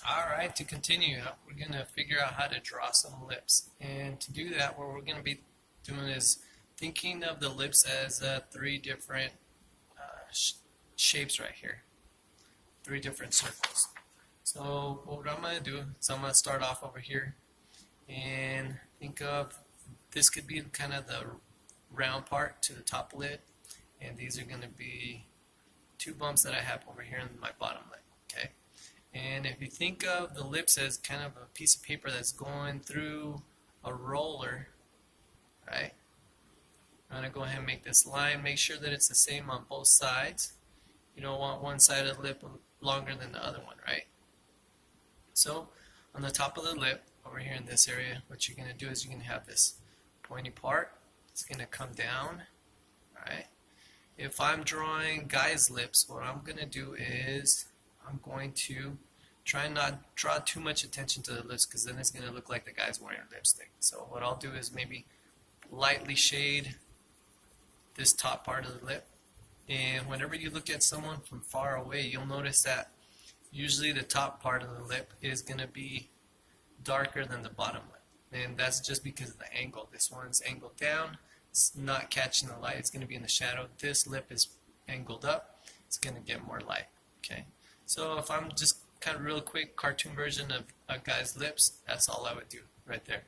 Alright, to continue, we're going to figure out how to draw some lips. And to do that, what we're going to be doing is thinking of the lips as three different shapes right here. Three different circles. So what I'm going to do is I'm going to start off over here and think of, this could be kind of the round part to the top lip. And these are going to be two bumps that I have over here in my bottom lip. Okay. And if you think of the lips as kind of a piece of paper that's going through a roller, right? I'm going to go ahead and make this line. Make sure that it's the same on both sides. You don't want one side of the lip longer than the other one, right? So on the top of the lip, over here in this area, what you're going to do is you're going to have this pointy part. It's going to come down, right? If I'm drawing guys' lips, what I'm going to do is I'm going to try and not draw too much attention to the lips, because then it's going to look like the guy's wearing lipstick. So what I'll do is maybe lightly shade this top part of the lip. And whenever you look at someone from far away, you'll notice that usually the top part of the lip is going to be darker than the bottom lip. And that's just because of the angle. This one's angled down. It's not catching the light. It's going to be in the shadow. This lip is angled up. It's going to get more light. Okay. So if I'm just kind of real quick cartoon version of a guy's lips, that's all I would do right there.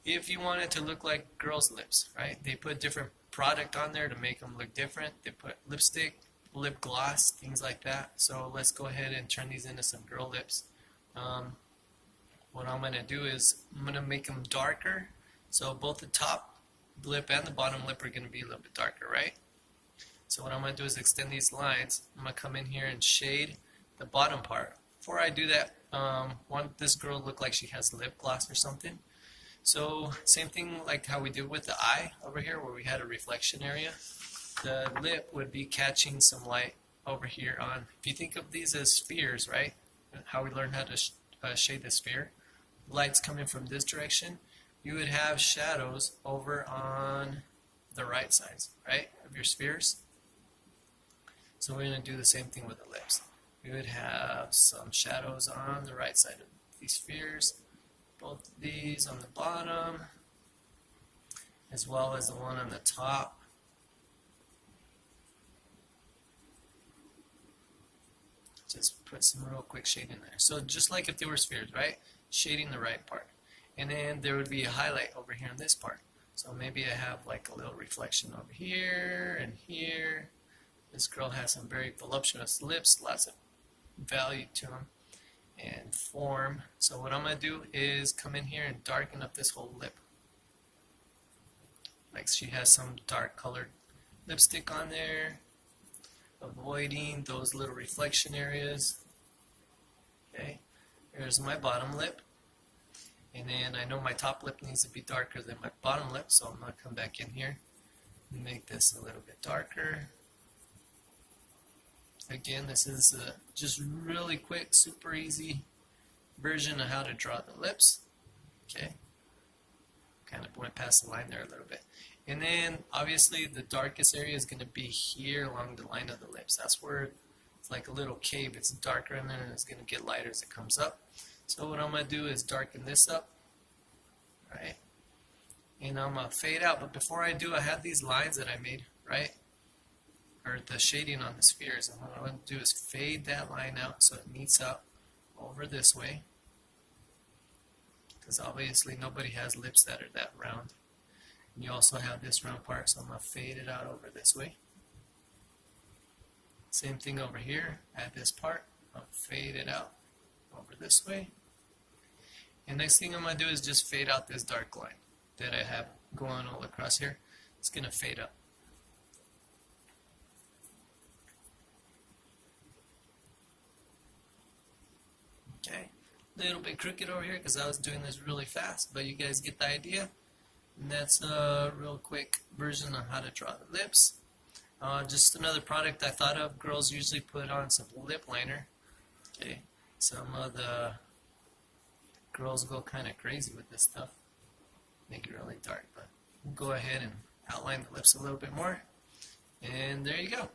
If you want it to look like girls' lips, right? They put different product on there to make them look different. They put lipstick, lip gloss, things like that. So let's go ahead and turn these into some girl lips. What I'm going to do is I'm going to make them darker. So both the top lip and the bottom lip are going to be a little bit darker, right? So what I'm going to do is extend these lines. I'm going to come in here and shade the bottom part. Before I do that, I want this girl to look like she has lip gloss or something. So same thing like how we did with the eye over here where we had a reflection area. The lip would be catching some light over here on, if you think of these as spheres, right? How we learned how to shade the sphere. Light's coming from this direction. You would have shadows over on the right sides, right, of your spheres. So we're going to do the same thing with the lips. We would have some shadows on the right side of these spheres, both of these on the bottom, as well as the one on the top. Just put some real quick shade in there. So just like if they were spheres, right? Shading the right part. And then there would be a highlight over here in this part. So maybe I have like a little reflection over here and here. This girl has some very voluptuous lips, lots of value to them and form. So what I'm going to do is come in here and darken up this whole lip. Like she has some dark colored lipstick on there, avoiding those little reflection areas. Okay, here's my bottom lip. And then I know my top lip needs to be darker than my bottom lip, so I'm going to come back in here and make this a little bit darker. Again, this is just really quick, super easy version of how to draw the lips. Okay, kind of went past the line there a little bit. And then obviously the darkest area is going to be here along the line of the lips. That's where it's like a little cave. It's darker in there and it's going to get lighter as it comes up. So what I'm going to do is darken this up, right? And I'm going to fade out. But before I do, I have these lines that I made, right? Or the shading on the spheres. And what I'm going to do is fade that line out so it meets up over this way. Because obviously nobody has lips that are that round. And you also have this round part, so I'm going to fade it out over this way. Same thing over here. Add this part. I'll fade it out over this way. And next thing I'm going to do is just fade out this dark line that I have going all across here. It's going to fade up. Okay, a little bit crooked over here because I was doing this really fast, but you guys get the idea. And that's a real quick version of how to draw the lips. Just another product I thought of. Girls usually put on some lip liner. Okay, some of the girls go kind of crazy with this stuff. Make it really dark, but we'll go ahead and outline the lips a little bit more. And there you go.